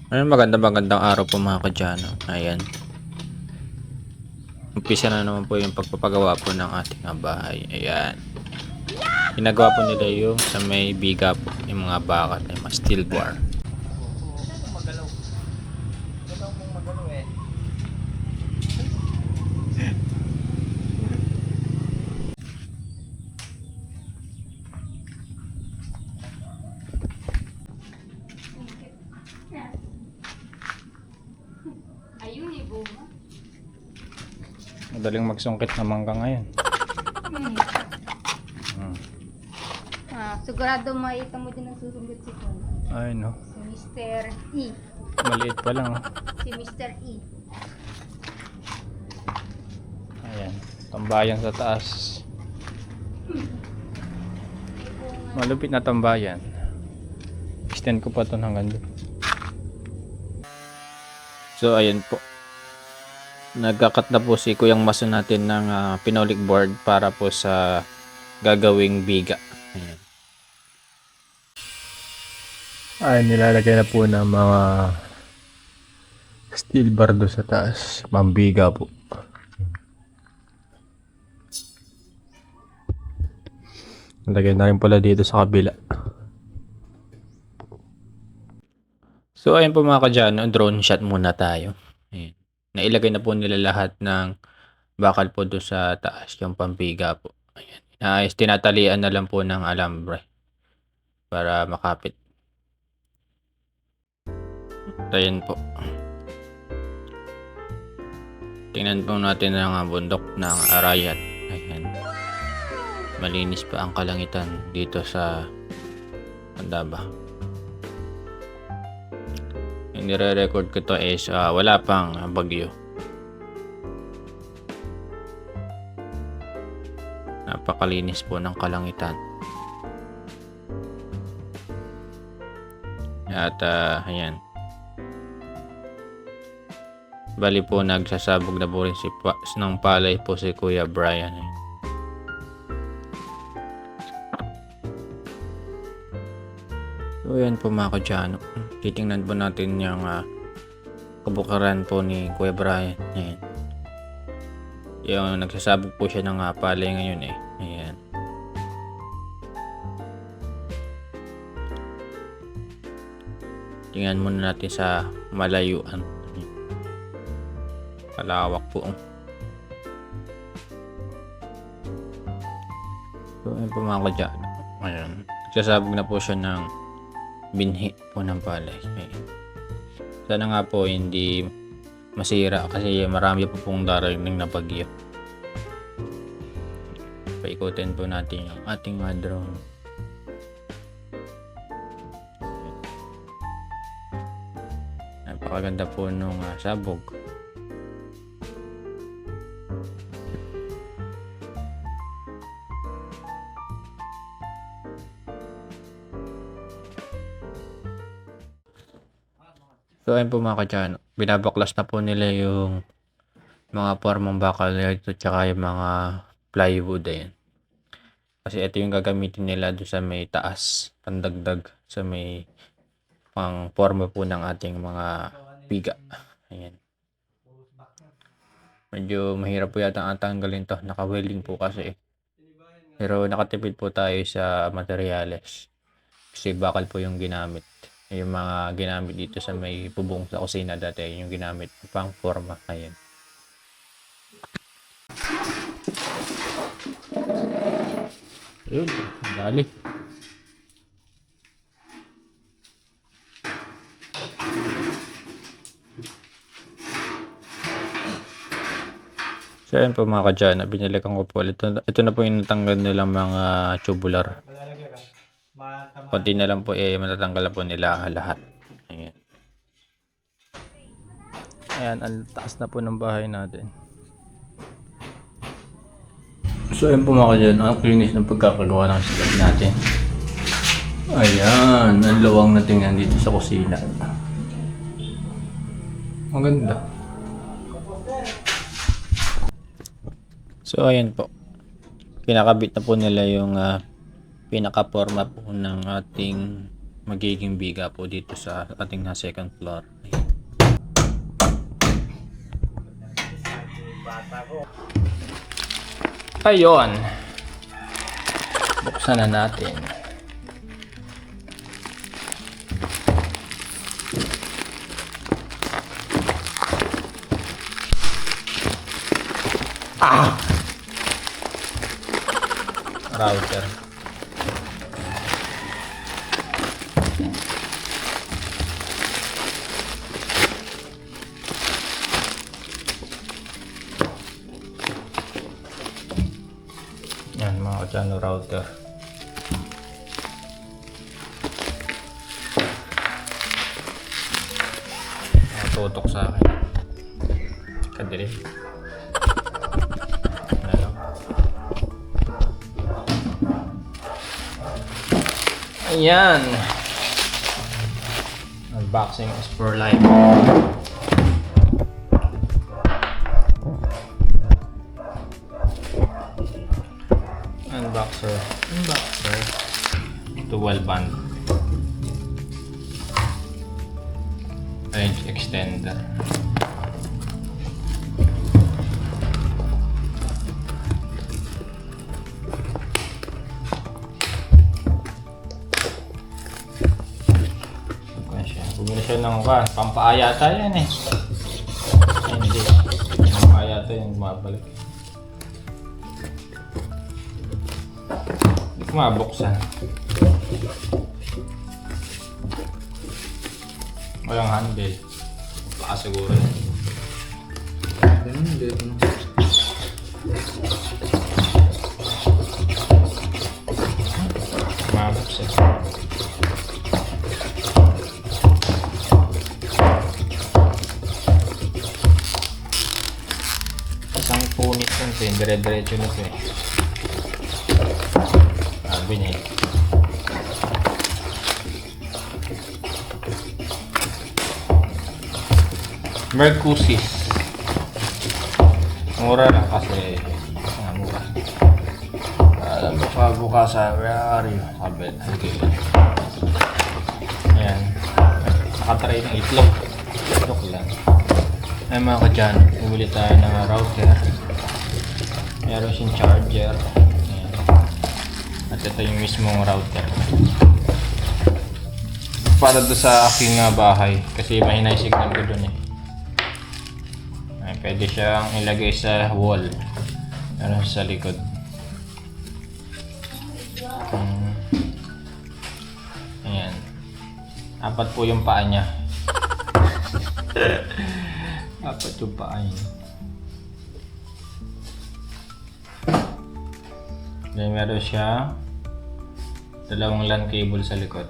Ayun, magandang araw po mga kadyano. Ayan, umpisa na naman po yung pagpapagawa po ng ating bahay. Ayan, ginagawa po nila yung sa may biga po, yung mga bakal, yung mga steel bar. Magalaw. Galaw mong magalaw eh. Ayun eh, bunga. Madaling magsungkit naman ka ngayon. Sigurado makita mo din ang susunod si Kun. Ay no, Si Mr. E. maliit pa lang. Si Mr. E. Ayan, tambayan sa taas. Malupit na tambayan. Extend ko pa ito hanggang doon. So ayan po, nagkakat na po si Kuyang Maso natin ng pinolik board para po sa gagawing biga. Ayan. Ay, nilalagay na po ng mga steel bar doon sa taas. Pambiga po. Nalagay na rin pala dito sa kabila. So ayun po mga kadyano, drone shot muna tayo. Ayan. Nailagay na po nila lahat ng bakal po doon sa taas, yung pambiga po. Ayan. Tinatalian na lang po ng alambre para makapit. Ayan po. Tingnan po natin ang bundok ng Arayat. Ayan. Malinis pa ang kalangitan dito sa Andaba. Yung nire-record ko to is wala pang bagyo. Napakalinis po ng kalangitan. At ayan. Bali po nagsasabog na po rin ng palay po si Kuya Brian. So ayan po mga kadyano. Titingnan po natin yung kabukaran po ni Kuya Brian. Ayan. Yung nagsasabog po siya ng palay ngayon eh. Ayan. Tingnan muna natin sa malayuan. Kalawak po. So ayun po mga kadyano. Ayan. Nagsasabog na po siya ng binhi po ng palay. Ayan. Sana nga po hindi masira kasi marami po pong darating na bagyo. Paikutin po natin yung ating drone. Napakaganda po nung sabog. So ayun po mga kadyano, binabaklas na po nila yung mga formang bakal nito tsaka yung mga plywood ayan. Kasi ito yung gagamitin nila doon sa may taas, pandagdag sa may pang forma po ng ating mga biga. Ayan. Medyo mahirap po yata ang tanggalin to, naka-welding po kasi. Pero nakatipid po tayo sa materyales. Kasi bakal po yung ginamit. Yung mga ginamit dito sa may bubong sa kusina dati, yung ginamit pang forma. Ayan. Ayun, dali. So ayan po mga kadyana, binalikan ko po. Ito na po yung natanggal nilang mga tubular. Konti na lang po matatanggal po nila lahat. Ayan. Ayan, ang taas na po ng bahay natin. So ayan po mga kadyana, ang klinis ng pagkakagawa ng slab natin. Ayan, ang luwang na tingnan dito sa kusina. Maganda. So ayan po. Pinakabit na po nila yung pinaka-forma po ng ating magiging biga po dito sa ating na second floor. Ayun. Buksan na natin. Router. Yan mga kadyano, router. Tutok sa akin. Kadilim. Ano? Ayan. Unboxing is for life. Unboxer. Dual band. Range extender. Bumili siya ng pampaaya yata yan eh. Ay, hindi. Pampaaya yata yung mabalik. Hindi ko mabuksan. Walang handle. Baka siguro yan. Hindi. Mabuksan. Isang punit yun ito eh. Dire-diretso na ito eh. Sabi niya eh. Mercusis. Mura lang kasi mura. Alam mo pa bukas sa where are you? Sabi. Ayan. Nakatry ng itlog. Itlog lang. Ay mga kadyan, bumili tayo ng router. Meron siyang charger. Ayan. At ito yung mismong router. Para doon sa aking bahay. Kasi mahina yung signal ko doon eh. Ay, pwede siyang ilagay sa wall. Meron sa likod. Ayan. Apat po yung paa niya. Apat yung paa niya. Then meron siya dalawang LAN cable sa likod.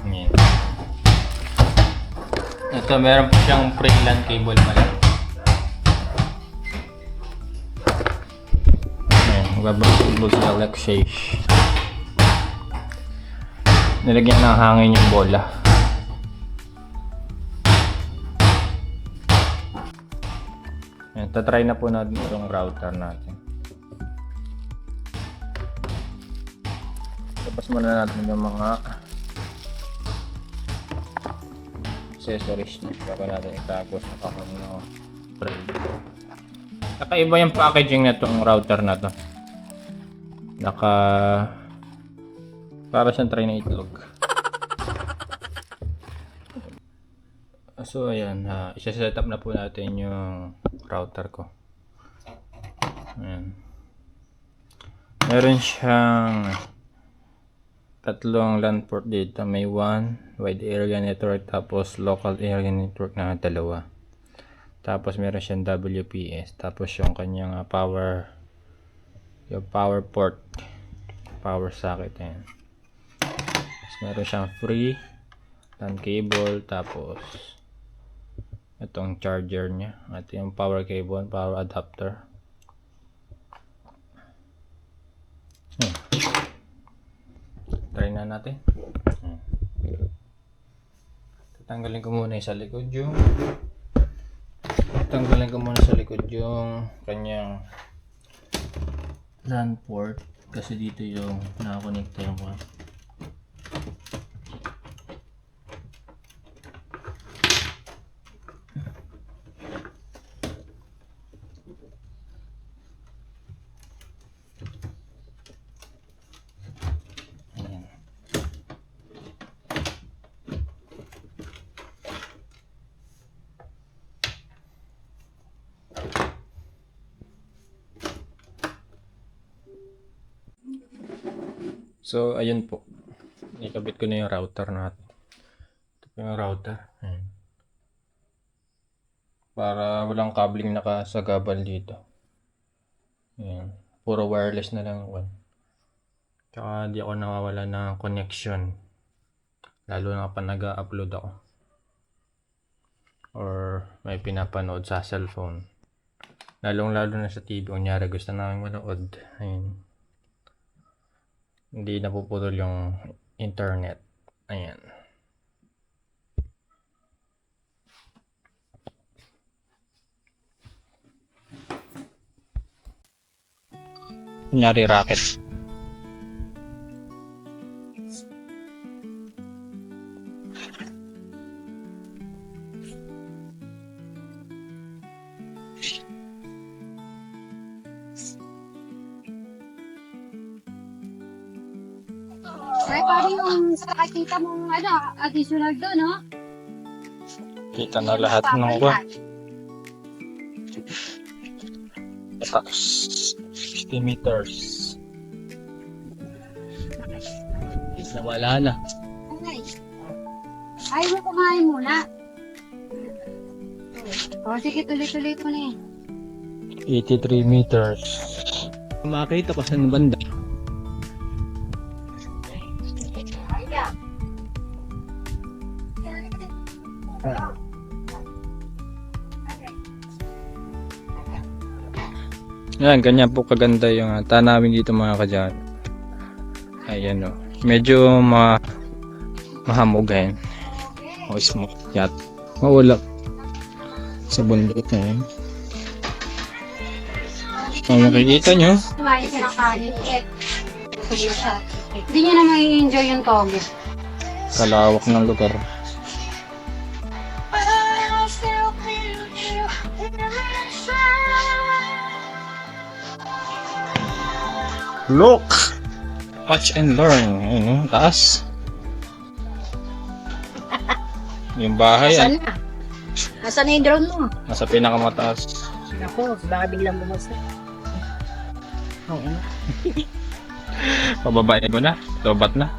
Ayan. Ito meron po siyang pre-LAN cable pala. Magbabasketball sa Alexage. Nilagyan ng hangin yung bola. Ayan, tatry na po natin itong router natin. Tapos muna natin yung mga accessories na bago natin itapos na kakang frame. Kakaiba yung packaging na itong router na to. Para siyang tray na itlog. So ayan, isa-set up na po natin yung router ko. Ayan. Meron siyang tatlong LAN port dito. May one wide area network tapos local area network na dalawa. Tapos meron siyang WPS. Tapos yung kanyang power port, power socket. Ayan. Tapos meron siyang free LAN cable. Tapos itong charger niya at yung power cable, power adapter. Try na natin. Tatanggalin ko muna yung sa likod yung Tatanggalin ko muna sa likod yung kanyang LAN port kasi dito yung nakakonekta yung mga. Ayan. So, ayun po. Ikabit ko na yung router natin. Ito po yung router. Ayan. Para walang cabling nakasagabal dito. Ayan. Puro wireless na lang ako. Tsaka di ako nawawala ng connection. Lalo na pa nag-upload ako. Or may pinapanood sa cellphone. Lalong-lalo na sa TV. Kunyari gusto namin manood. Ayan. Hindi napuputol yung internet. Ayan. Kunyari racket. Ay, parang yung sa kakita mong additional doon, no? Kita na lahat ng kwan. Tapos 60 meters. Wala na. Ay, ay mo kumain muna. O, sige, tuloy-tuloy ko na 83 meters. Makita pa saan banda. Yan, ganyan po kaganda yung tanawin dito mga kadyan. Ayan o. Medyo mahamog yan. O smoke yat. Maulap sa bundok na yan. Kung makikita nyo, Kumain ka ng kanin. Hindi niya na mai-enjoy yung toge. kalawak ng lugar. Look! Watch and learn. Ayun, taas. Yung bahay ay na? Nasaan na yung drone mo? nasa pinakamataas. Ako, baka biglang bumasa. Oo. Pababain mo na. Lobat na.